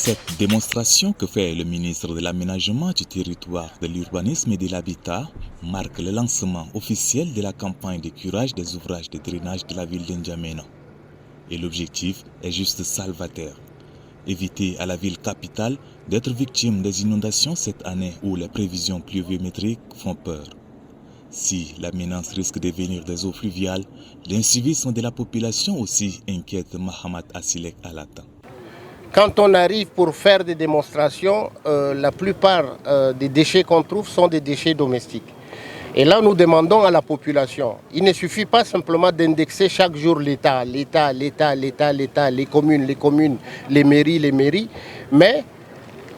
Cette démonstration que fait le ministre de l'Aménagement du territoire, de l'urbanisme et de l'habitat marque le lancement officiel de la campagne de curage des ouvrages de drainage de la ville d'Njamena. Et l'objectif est juste salvateur. Éviter à la ville capitale d'être victime des inondations cette année où les prévisions pluviométriques font peur. Si la menace risque de venir des eaux fluviales, l'incivisme de la population aussi inquiète Mahamat Asilek Alata. Quand on arrive pour faire des démonstrations, la plupart des déchets qu'on trouve sont des déchets domestiques. Et là, nous demandons à la population, il ne suffit pas simplement d'indexer chaque jour l'État, les communes, les mairies, mais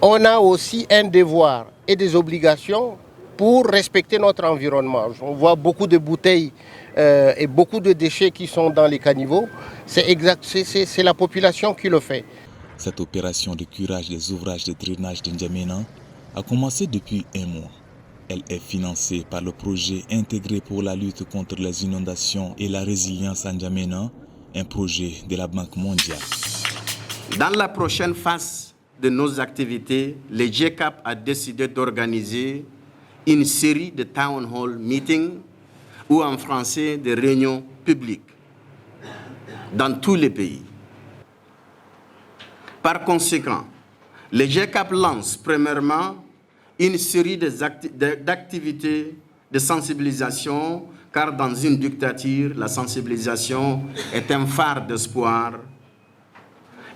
on a aussi un devoir et des obligations pour respecter notre environnement. On voit beaucoup de bouteilles et beaucoup de déchets qui sont dans les caniveaux. C'est la population qui le fait. Cette opération de curage des ouvrages de drainage d'Njamena a commencé depuis un mois. Elle est financée par le projet intégré pour la lutte contre les inondations et la résilience à N'Djamena, un projet de la Banque mondiale. Dans la prochaine phase de nos activités, le GCAP a décidé d'organiser une série de town hall meetings ou en français des réunions publiques dans tous les pays. Par conséquent, le GCAP lance premièrement une série d'activités de sensibilisation, car dans une dictature, la sensibilisation est un phare d'espoir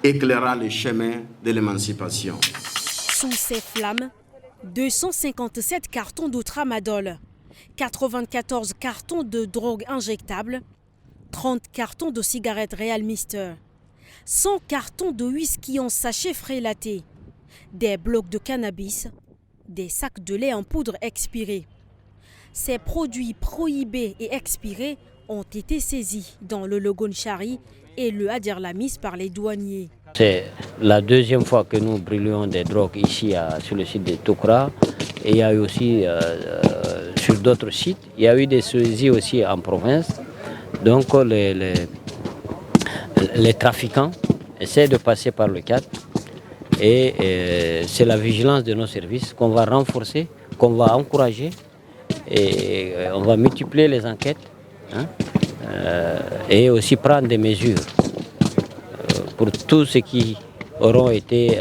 éclairant le chemin de l'émancipation. Sous ces flammes, 257 cartons de tramadol, 94 cartons de drogue injectable, 30 cartons de cigarettes Real Mister, 100 cartons de whisky en sachet frélaté, des blocs de cannabis, des sacs de lait en poudre expirés. Ces produits prohibés et expirés ont été saisis dans le Logonchari et le Adirlamis par les douaniers. C'est la deuxième fois que nous brûlons des drogues ici sur le site de Toukra. Et il y a eu aussi sur d'autres sites. Il y a eu des saisies aussi en province. Donc les trafiquants essaient de passer par le cadre. Et c'est la vigilance de nos services qu'on va renforcer, qu'on va encourager. Et on va multiplier les enquêtes et aussi prendre des mesures pour tous ceux qui auront été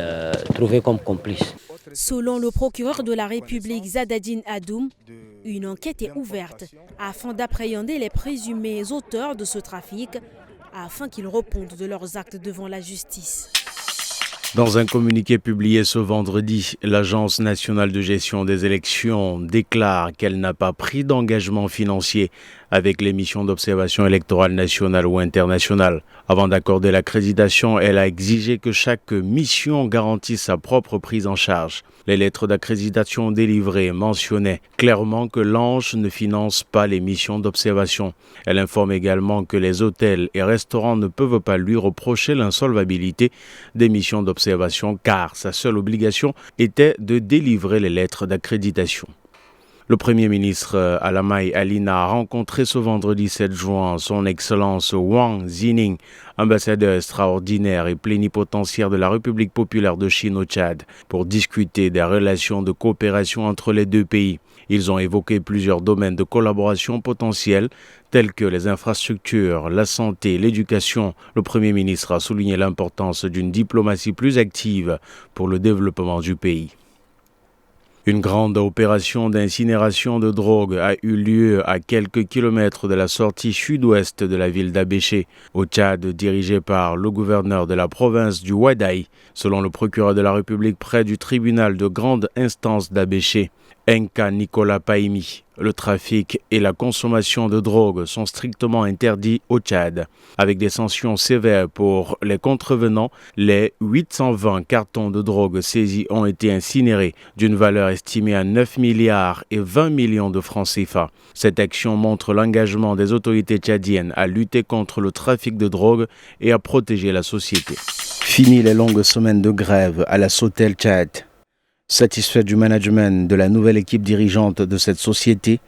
trouvés comme complices. Selon le procureur de la République Zadadine Adoum, une enquête est ouverte afin d'appréhender les présumés auteurs de ce trafic afin qu'ils répondent de leurs actes devant la justice. Dans un communiqué publié ce vendredi, l'Agence nationale de gestion des élections déclare qu'elle n'a pas pris d'engagement financier avec les missions d'observation électorale nationale ou internationale. Avant d'accorder l'accréditation, elle a exigé que chaque mission garantisse sa propre prise en charge. Les lettres d'accréditation délivrées mentionnaient clairement que l'ANGE ne finance pas les missions d'observation. Elle informe également que les hôtels et restaurants ne peuvent pas lui reprocher l'insolvabilité des missions d'observation car sa seule obligation était de délivrer les lettres d'accréditation. Le Premier ministre Alamai Alina a rencontré ce vendredi 7 juin son Excellence Wang Zining, ambassadeur extraordinaire et plénipotentiaire de la République populaire de Chine au Tchad, pour discuter des relations de coopération entre les deux pays. Ils ont évoqué plusieurs domaines de collaboration potentiels, tels que les infrastructures, la santé, l'éducation. Le Premier ministre a souligné l'importance d'une diplomatie plus active pour le développement du pays. Une grande opération d'incinération de drogue a eu lieu à quelques kilomètres de la sortie sud-ouest de la ville d'Abéché, au Tchad, dirigée par le gouverneur de la province du Ouaddaï, selon le procureur de la République près du tribunal de grande instance d'Abéché. Enka Nicolas Paimi. Le trafic et la consommation de drogue sont strictement interdits au Tchad. Avec des sanctions sévères pour les contrevenants, les 820 cartons de drogue saisis ont été incinérés d'une valeur estimée à 9 milliards et 20 millions de francs CFA. Cette action montre l'engagement des autorités tchadiennes à lutter contre le trafic de drogue et à protéger la société. Fini les longues semaines de grève à la Sotel Tchad. Satisfait du management de la nouvelle équipe dirigeante de cette société,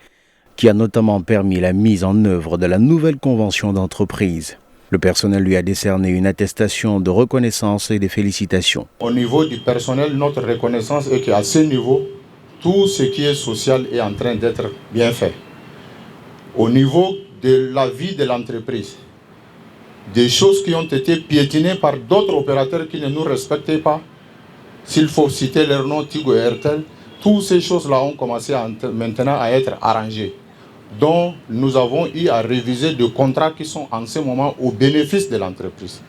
qui a notamment permis la mise en œuvre de la nouvelle convention d'entreprise. Le personnel lui a décerné une attestation de reconnaissance et des félicitations. Au niveau du personnel, notre reconnaissance est qu'à ce niveau, tout ce qui est social est en train d'être bien fait. Au niveau de la vie de l'entreprise, des choses qui ont été piétinées par d'autres opérateurs qui ne nous respectaient pas, s'il faut citer leur nom, Tigo et Airtel, toutes ces choses-là ont commencé maintenant à être arrangées. Donc nous avons eu à réviser des contrats qui sont en ce moment au bénéfice de l'entreprise.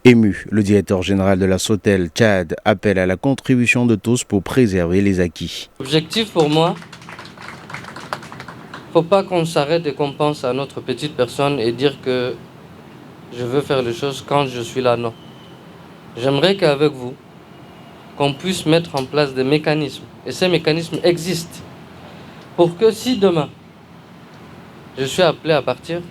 Ému, le directeur général de la Sotel Tchad appelle à la contribution de tous pour préserver les acquis. L'objectif pour moi, il ne faut pas qu'on s'arrête et qu'on pense à notre petite personne et dire que je veux faire les choses quand je suis là, non. J'aimerais qu'avec vous, qu'on puisse mettre en place des mécanismes, et ces mécanismes existent, pour que si demain, je suis appelé à partir,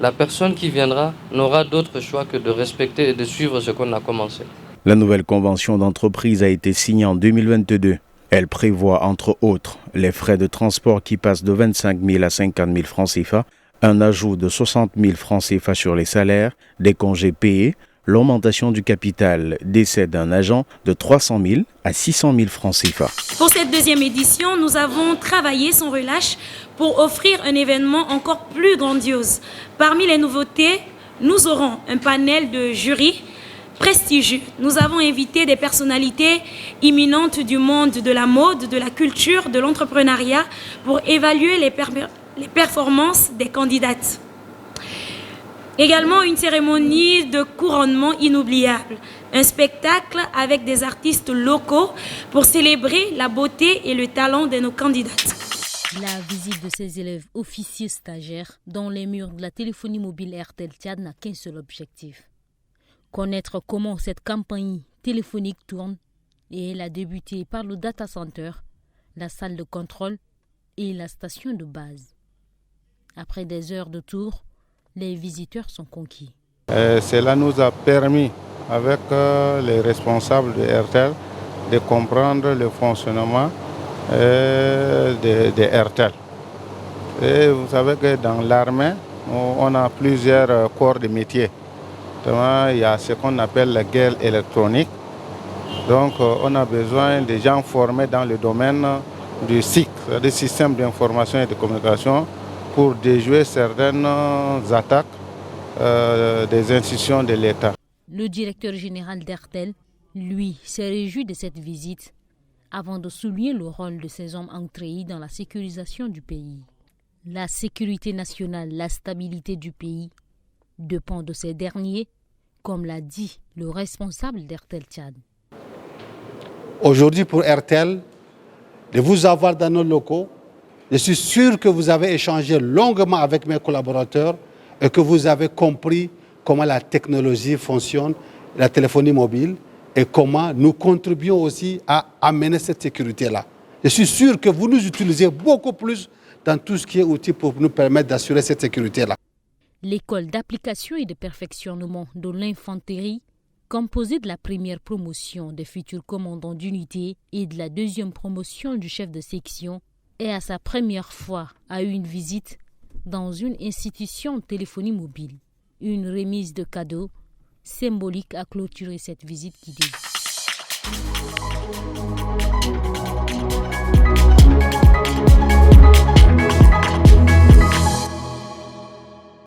la personne qui viendra n'aura d'autre choix que de respecter et de suivre ce qu'on a commencé. La nouvelle convention d'entreprise a été signée en 2022. Elle prévoit, entre autres, les frais de transport qui passent de 25 000 à 50 000 francs CFA, un ajout de 60 000 francs CFA sur les salaires, des congés payés, l'augmentation du capital décès d'un agent de 300 000 à 600 000 francs CFA. Pour cette deuxième édition, nous avons travaillé sans relâche pour offrir un événement encore plus grandiose. Parmi les nouveautés, nous aurons un panel de jury prestigieux. Nous avons invité des personnalités imminentes du monde de la mode, de la culture, de l'entrepreneuriat pour évaluer les performances des candidates. Également une cérémonie de couronnement inoubliable, un spectacle avec des artistes locaux pour célébrer la beauté et le talent de nos candidates. La visite de ces élèves officiers stagiaires dans les murs de la téléphonie mobile Airtel Tchad n'a qu'un seul objectif. Connaître comment cette campagne téléphonique tourne, et elle a débuté par le data center, la salle de contrôle et la station de base. Après des heures de tour, les visiteurs sont conquis. Cela nous a permis, avec les responsables de Airtel, de comprendre le fonctionnement de Airtel. Et vous savez que dans l'armée, on a plusieurs corps de métier. Il y a ce qu'on appelle la guerre électronique. Donc on a besoin de gens formés dans le domaine du SIC, des systèmes d'information et de communication, pour déjouer certaines attaques des institutions de l'État. Le directeur général d'Airtel, lui, s'est réjoui de cette visite avant de souligner le rôle de ces hommes entrés dans la sécurisation du pays. La sécurité nationale, la stabilité du pays dépend de ces derniers, comme l'a dit le responsable d'Airtel Tchad. Aujourd'hui, pour Airtel, de vous avoir dans nos locaux, je suis sûr que vous avez échangé longuement avec mes collaborateurs et que vous avez compris comment la technologie fonctionne, la téléphonie mobile, et comment nous contribuons aussi à amener cette sécurité-là. Je suis sûr que vous nous utilisez beaucoup plus dans tout ce qui est outil pour nous permettre d'assurer cette sécurité-là. L'école d'application et de perfectionnement de l'infanterie, composée de la première promotion des futurs commandants d'unité et de la deuxième promotion du chef de section, est à sa première fois à une visite dans une institution de téléphonie mobile. Une remise de cadeaux symbolique a clôturé cette visite guidée.